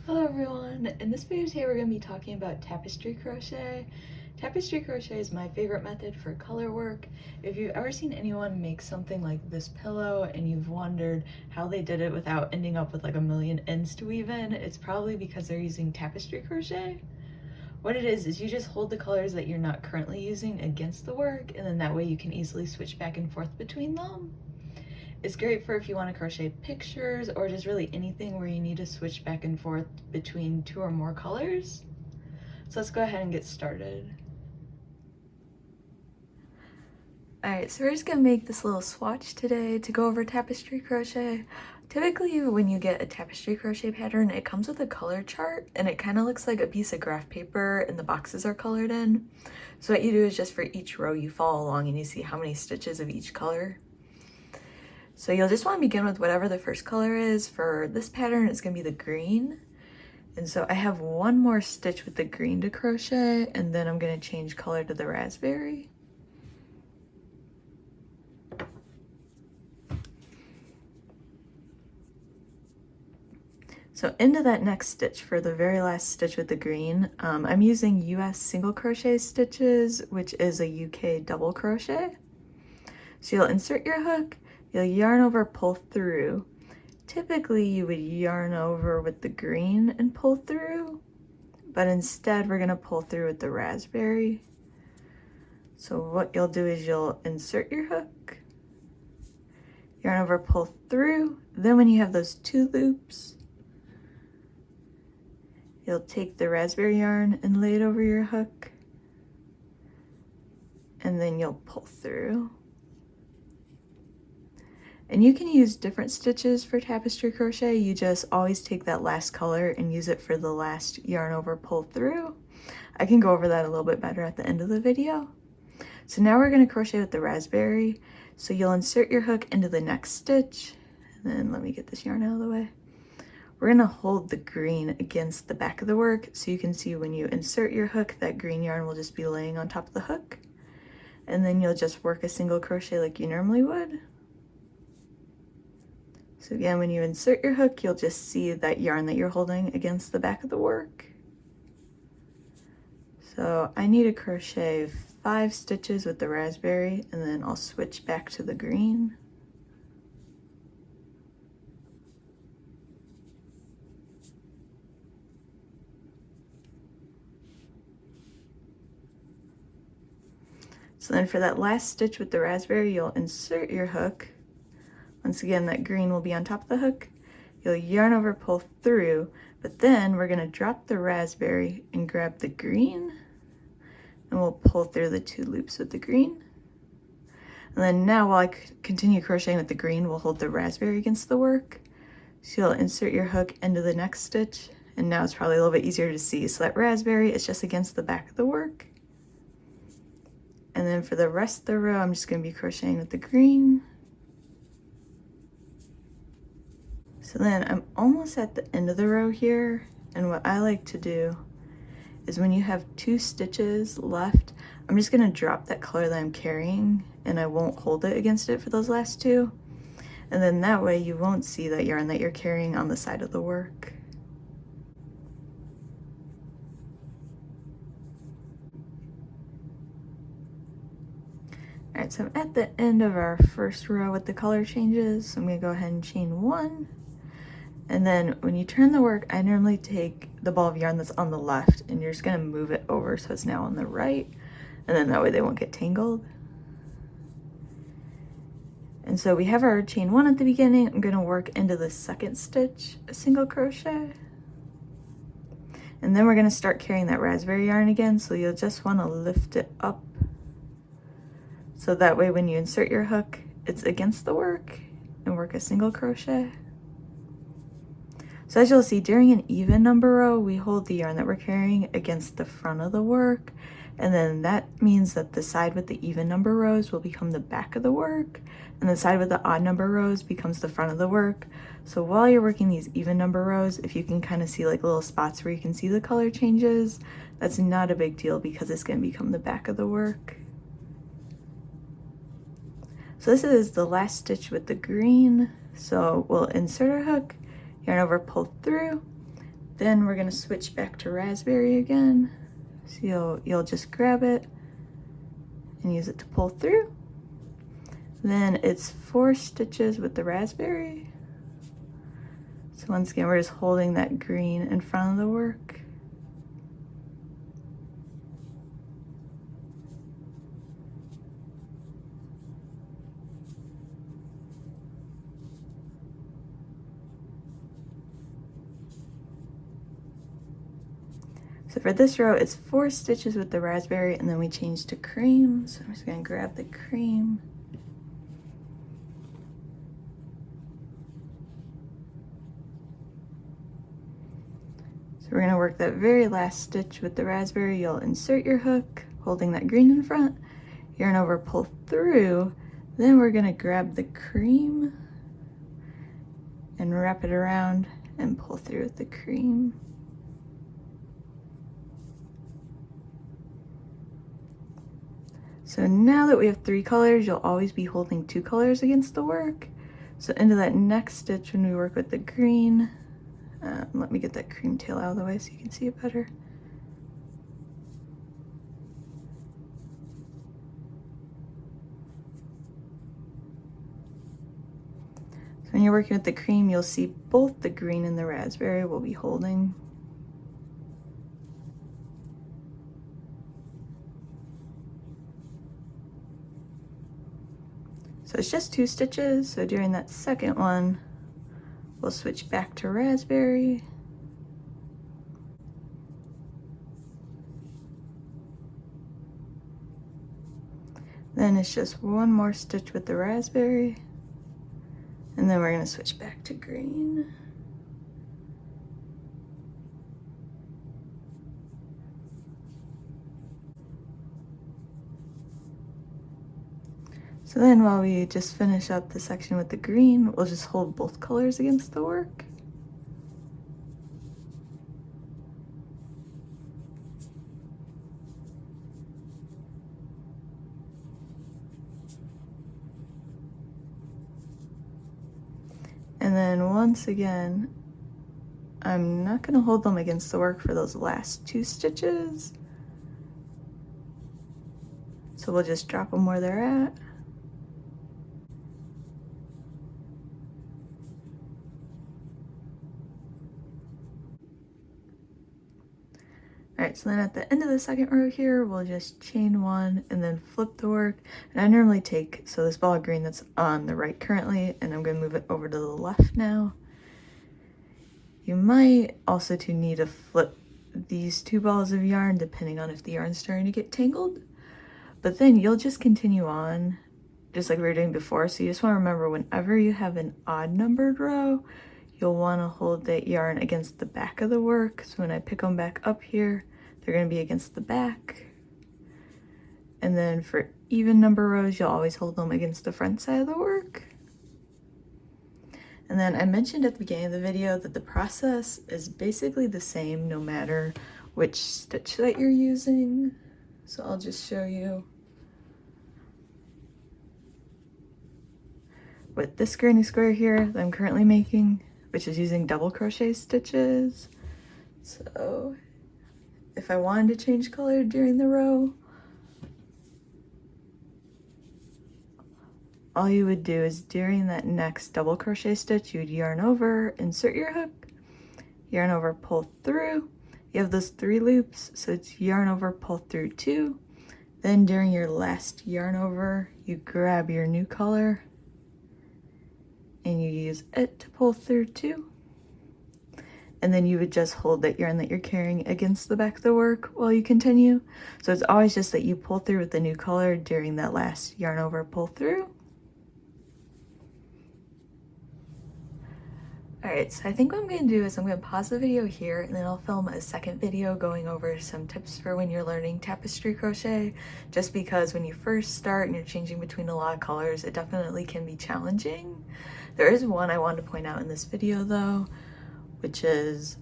Hello everyone! In this video today we're going to be talking about tapestry crochet. Tapestry crochet is my favorite method for color work. If you've ever seen anyone make something like this pillow and you've wondered how they did it without ending up with like a million ends to weave in, it's probably because they're using tapestry crochet. What it is you just hold the colors that you're not currently using against the work, and then that way you can easily switch back and forth between them. It's great for if you want to crochet pictures or just really anything where you need to switch back and forth between two or more colors. So let's go ahead and get started. Alright, so we're just gonna make this little swatch today to go over tapestry crochet. Typically when you get a tapestry crochet pattern, it comes with a color chart and it kind of looks like a piece of graph paper and the boxes are colored in. So what you do is just for each row you follow along and you see how many stitches of each color. So you'll just want to begin with whatever the first color is. For this pattern, it's going to be the green. And so I have one more stitch with the green to crochet, and then I'm going to change color to the raspberry. So into that next stitch, for the very last stitch with the green, I'm using US single crochet stitches, which is a UK double crochet. So you'll insert your hook, you'll yarn over, pull through. Typically you would yarn over with the green and pull through, but instead we're going to pull through with the raspberry. So what you'll do is you'll insert your hook, yarn over, pull through. Then when you have those two loops, you'll take the raspberry yarn and lay it over your hook, and then you'll pull through. And you can use different stitches for tapestry crochet. You just always take that last color and use it for the last yarn over, pull through. I can go over that a little bit better at the end of the video. So now we're going to crochet with the raspberry. So you'll insert your hook into the next stitch. And then let me get this yarn out of the way. We're going to hold the green against the back of the work. So you can see when you insert your hook, that green yarn will just be laying on top of the hook. And then you'll just work a single crochet like you normally would. So again, when you insert your hook, you'll just see that yarn that you're holding against the back of the work. So I need to crochet 5 stitches with the raspberry, and then I'll switch back to the green. So then for that last stitch with the raspberry, you'll insert your hook. Once again, that green will be on top of the hook. You'll yarn over, pull through, but then we're going to drop the raspberry and grab the green, and we'll pull through the 2 loops with the green. And then now while I continue crocheting with the green, we'll hold the raspberry against the work. So you'll insert your hook into the next stitch, and now it's probably a little bit easier to see. So that raspberry is just against the back of the work. And then for the rest of the row, I'm just going to be crocheting with the green. So then I'm almost at the end of the row here, and what I like to do is when you have 2 stitches left, I'm just going to drop that color that I'm carrying, and I won't hold it against it for those last 2. And then that way you won't see that yarn that you're carrying on the side of the work. Alright, so I'm at the end of our first row with the color changes, so I'm going to go ahead and chain 1. And then when you turn the work, I normally take the ball of yarn that's on the left and you're just going to move it over so it's now on the right. And then that way they won't get tangled. And so we have our chain 1 at the beginning. I'm going to work into the second stitch, a single crochet. And then we're going to start carrying that raspberry yarn again. So you'll just want to lift it up. So that way when you insert your hook, it's against the work, and work a single crochet. So as you'll see, during an even number row, we hold the yarn that we're carrying against the front of the work. And then that means that the side with the even number rows will become the back of the work, and the side with the odd number rows becomes the front of the work. So while you're working these even number rows, if you can kind of see like little spots where you can see the color changes, that's not a big deal because it's going to become the back of the work. So this is the last stitch with the green. So we'll insert our hook, yarn over, pull through, Then we're gonna switch back to raspberry again. So you'll just grab it and use it to pull through. Then it's 4 stitches with the raspberry. So once again, we're just holding that green in front of the work. So for this row, it's 4 stitches with the raspberry, and then we change to cream. So I'm just gonna grab the cream. So we're gonna work that very last stitch with the raspberry. You'll insert your hook, holding that green in front, yarn over, pull through. Then we're gonna grab the cream and wrap it around and pull through with the cream. So now that we have 3 colors, you'll always be holding 2 colors against the work. So into that next stitch when we work with the green, let me get that cream tail out of the way so you can see it better. So when you're working with the cream, you'll see both the green and the raspberry will be holding. So it's just 2 stitches, so during that second one, we'll switch back to raspberry. Then it's just 1 more stitch with the raspberry, and then we're gonna switch back to green. So then while we just finish up the section with the green, we'll just hold both colors against the work. And then once again, I'm not gonna hold them against the work for those last 2 stitches. So we'll just drop them where they're at. Alright, so then at the end of the second row here, we'll just chain 1 and then flip the work. And I normally take, so this ball of green that's on the right currently, and I'm gonna move it over to the left now. You might also need to flip these 2 balls of yarn depending on if the yarn's starting to get tangled. But then you'll just continue on just like we were doing before. So you just wanna remember whenever you have an odd numbered row, you'll wanna hold that yarn against the back of the work. So when I pick them back up here, they're gonna be against the back. And then for even number rows, you'll always hold them against the front side of the work. And then I mentioned at the beginning of the video that the process is basically the same no matter which stitch that you're using. So I'll just show you. With this granny square here that I'm currently making, which is using double crochet stitches. So if I wanted to change color during the row, all you would do is during that next double crochet stitch, you would yarn over, insert your hook, yarn over, pull through. You have those 3 loops, so it's yarn over, pull through 2. Then during your last yarn over, you grab your new color and you use it to pull through 2. And then you would just hold that yarn that you're carrying against the back of the work while you continue. So it's always just that you pull through with the new color during that last yarn over, pull through. Alright, so I think what I'm going to do is I'm going to pause the video here and then I'll film a second video going over some tips for when you're learning tapestry crochet, just because when you first start and you're changing between a lot of colors, it definitely can be challenging. There is one I wanted to point out in this video though, which is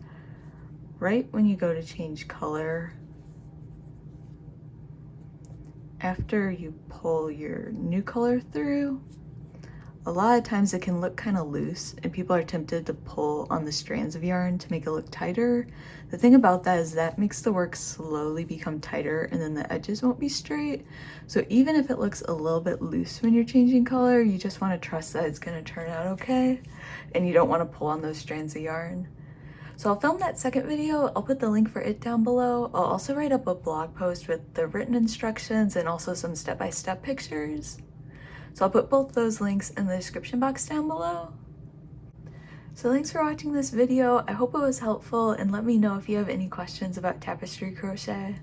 right when you go to change color, after you pull your new color through, a lot of times it can look kind of loose and people are tempted to pull on the strands of yarn to make it look tighter. The thing about that is that makes the work slowly become tighter and then the edges won't be straight. So even if it looks a little bit loose when you're changing color, you just want to trust that it's going to turn out okay and you don't want to pull on those strands of yarn. So I'll film that second video. I'll put the link for it down below. I'll also write up a blog post with the written instructions and also some step-by-step pictures. So I'll put both those links in the description box down below. So thanks for watching this video. I hope it was helpful and let me know if you have any questions about tapestry crochet.